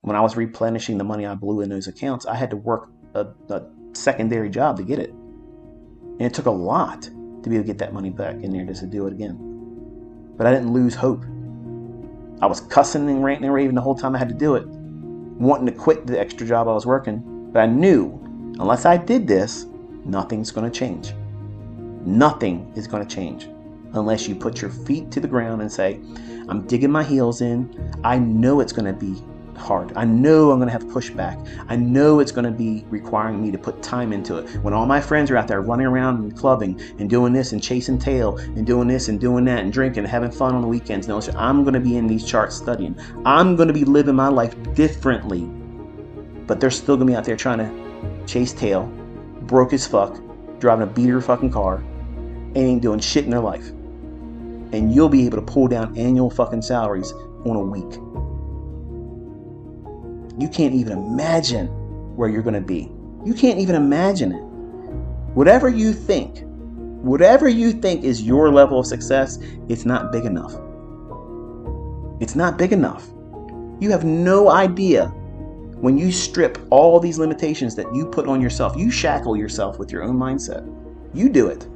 when I was replenishing the money I blew in those accounts, I had to work a secondary job to get it. And it took a lot to be able to get that money back in there just to do it again. But I didn't lose hope. I was cussing and ranting and raving the whole time I had to do it, wanting to quit the extra job I was working. But I knew unless I did this, nothing's going to change. Nothing is going to change unless you put your feet to the ground and say, I'm digging my heels in. I know it's going to be hard. I know I'm going to have pushback. I know it's going to be requiring me to put time into it. When all my friends are out there running around and clubbing and doing this and chasing tail and doing this and doing that and drinking and having fun on the weekends, no, I'm going to be in these charts studying. I'm going to be living my life differently. But they're still going to be out there trying to chase tail, broke as fuck, driving a beater fucking car, and ain't doing shit in their life. And you'll be able to pull down annual fucking salaries on a week. You can't even imagine where you're going to be. You can't even imagine it. Whatever you think is your level of success, it's not big enough. It's not big enough. You have no idea when you strip all these limitations that you put on yourself. You shackle yourself with your own mindset. You do it.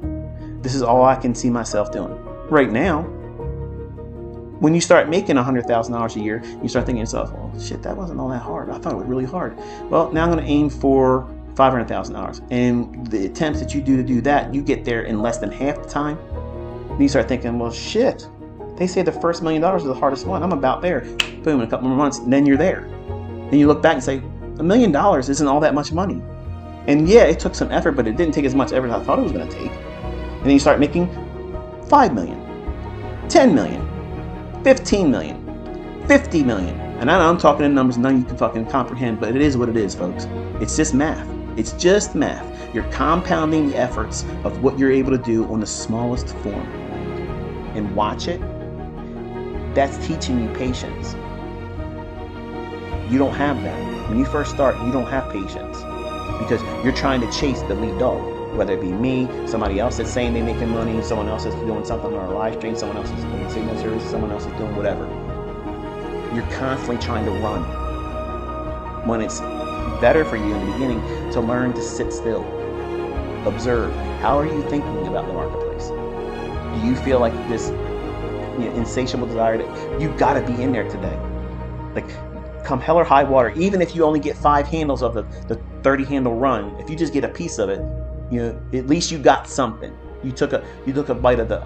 This is all I can see myself doing right now. When you start making $100,000 a year, you start thinking to yourself, well, shit, that wasn't all that hard. I thought it was really hard. Well, now I'm going to aim for $500,000. And the attempts that you do to do that, you get there in less than half the time. Then you start thinking, well, shit, they say the first $1 million is the hardest one. I'm about there. Boom, in a couple more months, and then you're there. Then you look back and say, $1 million isn't all that much money. And yeah, it took some effort, but it didn't take as much effort as I thought it was going to take. And then you start making $5 million, $10 million. 15 million, 50 million. And I know I'm talking in numbers none of you can fucking comprehend, but it is what it is, folks. It's just math. It's just math. You're compounding the efforts of what you're able to do on the smallest form. And watch it. That's teaching you patience. You don't have that. When you first start, you don't have patience because you're trying to chase the lead dog. Whether it be me, somebody else that's saying they're making money, someone else that's doing something on a live stream, someone else is doing signal service, someone else is doing whatever. You're constantly trying to run. When it's better for you in the beginning to learn to sit still, observe. How are you thinking about the marketplace? Do you feel like this insatiable desire that you've got to be in there today? Like, come hell or high water, even if you only get 5 handles of the 30 handle run, if you just get a piece of it, at least you got something. You took a bite of the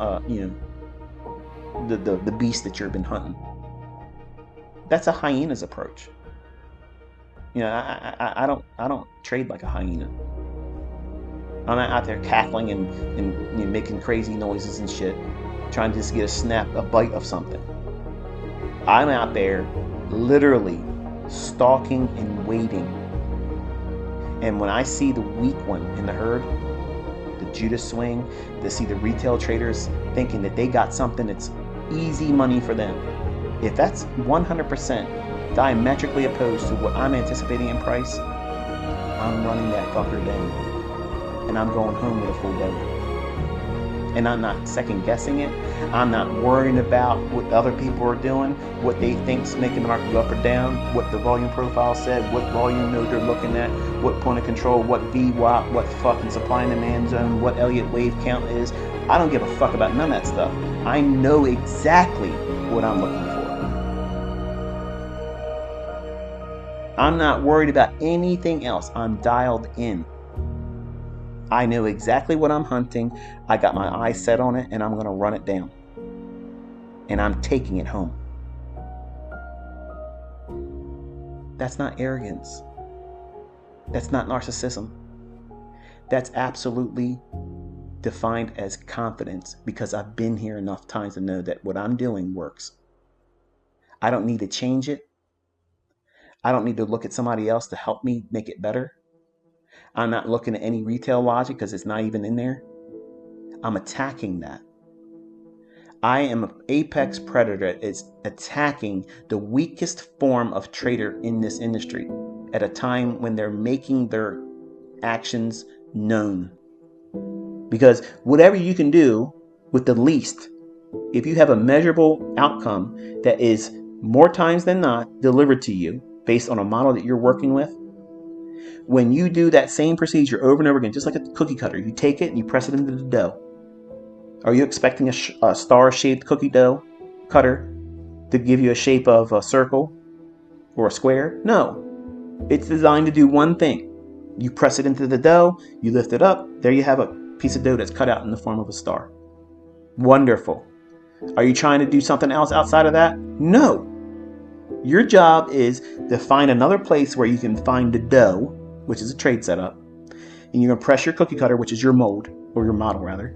beast that you've been hunting. That's a hyena's approach. I don't trade like a hyena. I'm not out there cackling and making crazy noises and shit, trying to just get a bite of something. I'm out there literally stalking and waiting. And when I see the weak one in the herd, the Judas swing, to see the retail traders thinking that they got something that's easy money for them, if that's 100% diametrically opposed to what I'm anticipating in price, I'm running that fucker down. And I'm going home with a full belly. And I'm not second guessing it. I'm not worrying about what other people are doing, what they think's making the market go up or down, what the volume profile said, what volume node they're looking at, what point of control, what VWAP, what fucking supply and demand zone, what Elliott wave count is. I don't give a fuck about none of that stuff. I know exactly what I'm looking for. I'm not worried about anything else. I'm dialed in. I know exactly what I'm hunting. I got my eyes set on it and I'm going to run it down. And I'm taking it home. That's not arrogance. That's not narcissism. That's absolutely defined as confidence because I've been here enough times to know that what I'm doing works. I don't need to change it. I don't need to look at somebody else to help me make it better. I'm not looking at any retail logic because it's not even in there. I'm attacking that. I am an apex predator that is attacking the weakest form of trader in this industry at a time when they're making their actions known. Because whatever you can do with the least, if you have a measurable outcome that is more times than not delivered to you, based on a model that you're working with, when you do that same procedure over and over again, just like a cookie cutter, you take it and you press it into the dough. Are you expecting a star-shaped cookie dough cutter to give you a shape of a circle or a square? No. It's designed to do one thing. You press it into the dough, you lift it up, there you have a piece of dough that's cut out in the form of a star. Wonderful. Are you trying to do something else outside of that? No. Your job is to find another place where you can find the dough, which is a trade setup, and you're going to press your cookie cutter, which is your mold, or your model rather,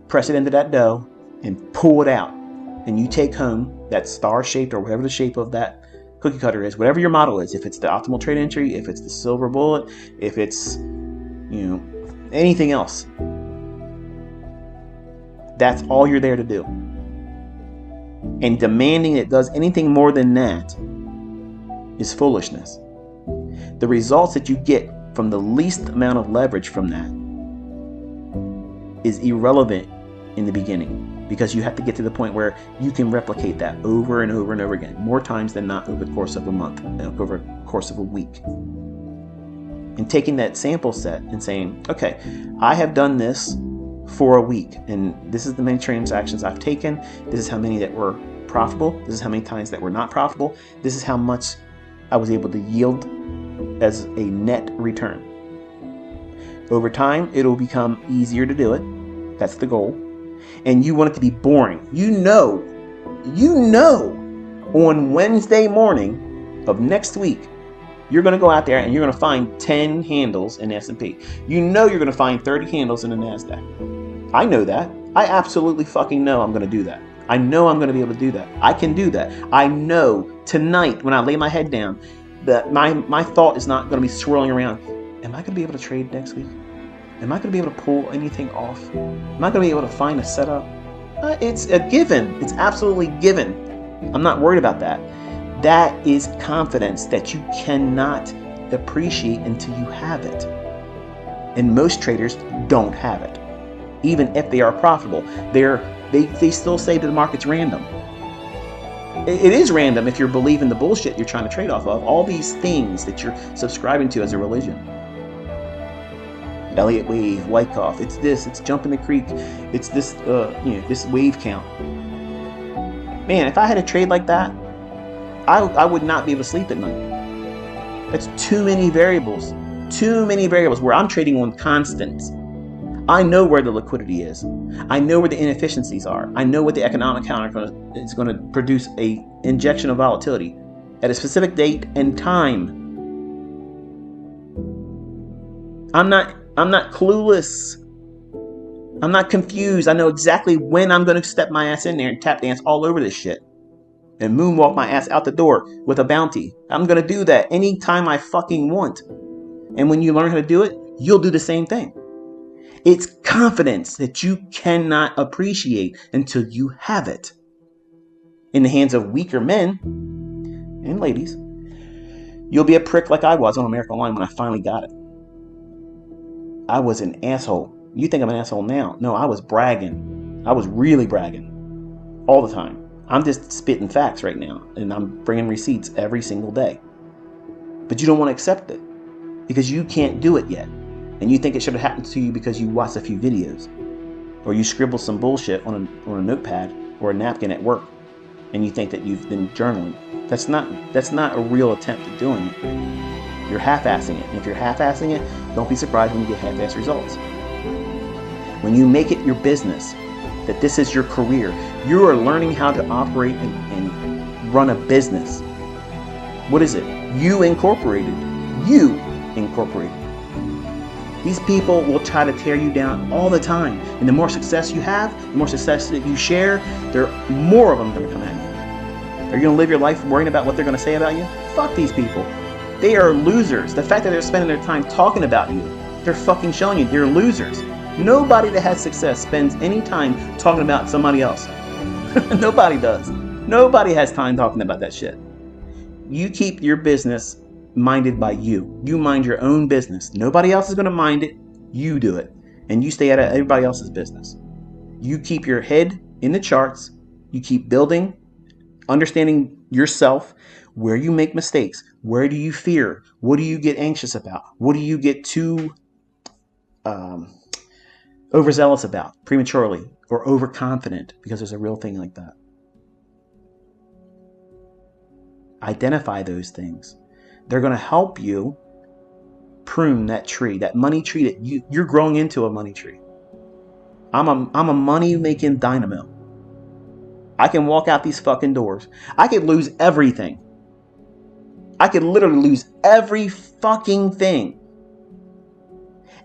press it into that dough and pull it out. And you take home that star-shaped or whatever the shape of that cookie cutter is, whatever your model is, if it's the optimal trade entry, if it's the silver bullet, if it's, anything else. That's all you're there to do. And demanding it does anything more than that is foolishness. The results that you get from the least amount of leverage from that is irrelevant in the beginning, because you have to get to the point where you can replicate that over and over and over again, more times than not over the course of a month, over the course of a week. And taking that sample set and saying, okay, I have done this for a week, and this is the many transactions I've taken. This is how many that were profitable. This is how many times that were not profitable. This is how much I was able to yield as a net return. Over time, it'll become easier to do it. That's the goal. And you want it to be boring. You know, on Wednesday morning of next week, you're going to go out there and you're going to find 10 handles in S&P. You know you're going to find 30 handles in the NASDAQ. I know that. I absolutely fucking know I'm going to do that. I know I'm going to be able to do that. I can do that. I know tonight when I lay my head down that my thought is not going to be swirling around. Am I going to be able to trade next week? Am I going to be able to pull anything off? Am I going to be able to find a setup? It's a given. It's absolutely given. I'm not worried about that. That is confidence that you cannot appreciate until you have it. And most traders don't have it. Even if they are profitable, they still say that the market's random. It is random if you're believing the bullshit you're trying to trade off of. All these things that you're subscribing to as a religion. Elliott wave, Wyckoff, it's this, it's jumping the creek, it's this, this wave count. Man, if I had a trade like that, I would not be able to sleep at night. That's too many variables where I'm trading on constants. I know where the liquidity is. I know where the inefficiencies are. I know what the economic counter is going to produce a injection of volatility at a specific date and time. I'm not clueless. I'm not confused. I know exactly when I'm going to step my ass in there and tap dance all over this shit and moonwalk my ass out the door with a bounty. I'm going to do that anytime I fucking want. And when you learn how to do it, you'll do the same thing. It's confidence that you cannot appreciate until you have it. In the hands of weaker men and ladies, you'll be a prick like I was on America Online when I finally got it. I was an asshole. You think I'm an asshole now? No, I was bragging. I was really bragging all the time. I'm just spitting facts right now, and I'm bringing receipts every single day. But you don't want to accept it because you can't do it yet. And you think it should have happened to you because you watched a few videos or you scribbled some bullshit on a notepad or a napkin at work, and you think that you've been journaling. That's not a real attempt at doing it. You're half-assing it. And if you're half-assing it, don't be surprised when you get half-assed results. When you make it your business, that this is your career, you are learning how to operate and run a business. What is it? You Incorporated. These people will try to tear you down all the time. And the more success you have, the more success that you share, there are more of them going to come at you. Are you going to live your life worrying about what they're going to say about you? Fuck these people. They are losers. The fact that they're spending their time talking about you, they're fucking showing you they're losers. Nobody that has success spends any time talking about somebody else. Nobody does. Nobody has time talking about that shit. You keep your business minded by you. You mind your own business. Nobody else is going to mind it. You do it. And you stay out of everybody else's business. You keep your head in the charts. You keep building, understanding yourself, where you make mistakes, where do you fear, what do you get anxious about, what do you get too um, overzealous about prematurely or overconfident, because there's a real thing like that. Identify those things. They're going to help you prune that tree, that money tree that you're growing into a money tree. I'm a money making dynamo. I can walk out these fucking doors. I could lose everything. I could literally lose every fucking thing.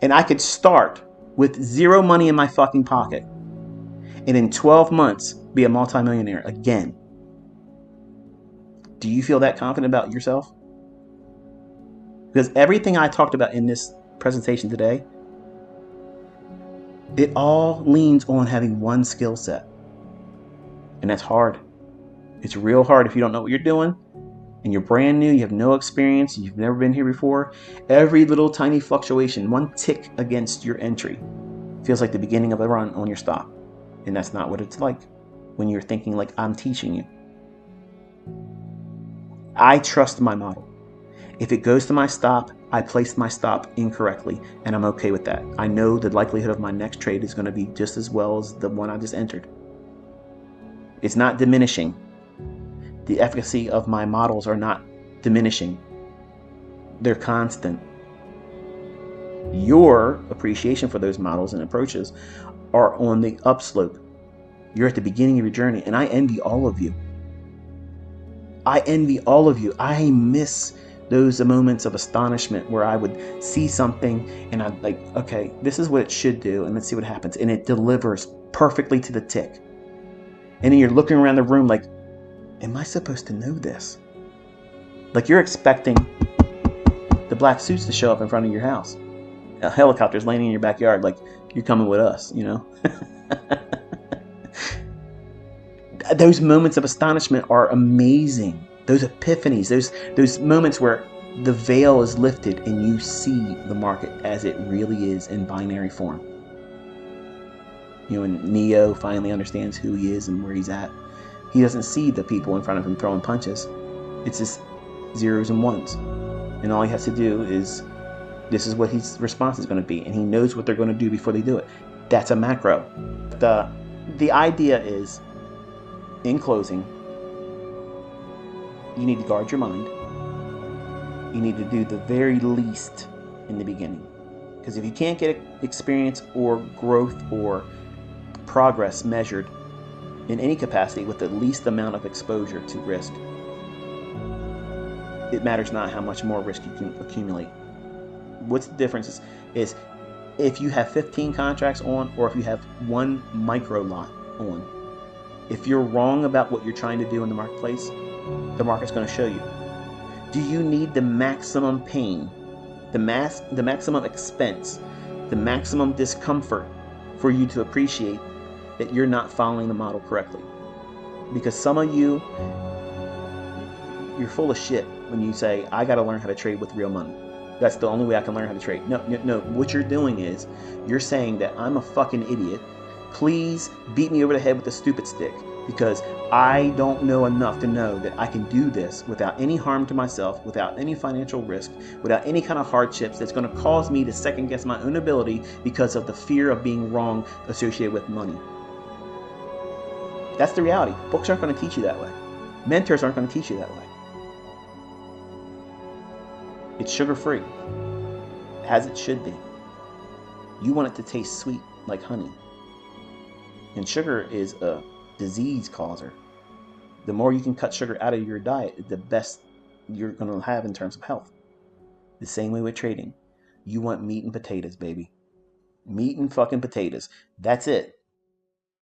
And I could start with zero money in my fucking pocket. And in 12 months, be a multimillionaire again. Do you feel that confident about yourself? Because everything I talked about in this presentation today, it all leans on having one skill set. And that's hard. It's real hard if you don't know what you're doing and you're brand new, you have no experience, you've never been here before. Every little tiny fluctuation, one tick against your entry, feels like the beginning of a run on your stop. And that's not what it's like when you're thinking like I'm teaching you. I trust my model. If it goes to my stop, I place my stop incorrectly, and I'm okay with that. I know the likelihood of my next trade is going to be just as well as the one I just entered. It's not diminishing. The efficacy of my models are not diminishing. They're constant. Your appreciation for those models and approaches are on the upslope. You're at the beginning of your journey, and I envy all of you. I envy all of you. I miss those moments of astonishment where I would see something and I'm like, okay, this is what it should do, and let's see what happens. And it delivers perfectly to the tick. And then you're looking around the room like, am I supposed to know this? Like you're expecting the black suits to show up in front of your house. A helicopter's landing in your backyard, like you're coming with us, you know? Those moments of astonishment are amazing. Those epiphanies, those moments where the veil is lifted and you see the market as it really is in binary form. You know, when Neo finally understands who he is and where he's at, he doesn't see the people in front of him throwing punches. It's just zeros and ones. And all he has to do is, this is what his response is going to be. And he knows what they're going to do before they do it. That's a macro. The idea is, in closing, you need to guard your mind. You need to do the very least in the beginning. Because if you can't get experience or growth or progress measured in any capacity with the least amount of exposure to risk, it matters not how much more risk you can accumulate. What's the difference is if you have 15 contracts on or if you have one micro lot on. If you're wrong about what you're trying to do in the marketplace, the market's going to show you. Do you need the maximum pain, the maximum expense, the maximum discomfort for you to appreciate that you're not following the model correctly? Because some of you, you're full of shit when you say, I got to learn how to trade with real money. That's the only way I can learn how to trade. No. What you're doing is you're saying that I'm a fucking idiot. Please beat me over the head with a stupid stick because I don't know enough to know that I can do this without any harm to myself, without any financial risk, without any kind of hardships that's going to cause me to second guess my own ability because of the fear of being wrong associated with money. That's the reality. Books aren't going to teach you that way. Mentors aren't going to teach you that way. It's sugar-free, as it should be. You want it to taste sweet like honey. And sugar is a disease causer. The more you can cut sugar out of your diet, the best you're going to have in terms of health. The same way with trading. You want meat and potatoes, baby. Meat and fucking potatoes. That's it.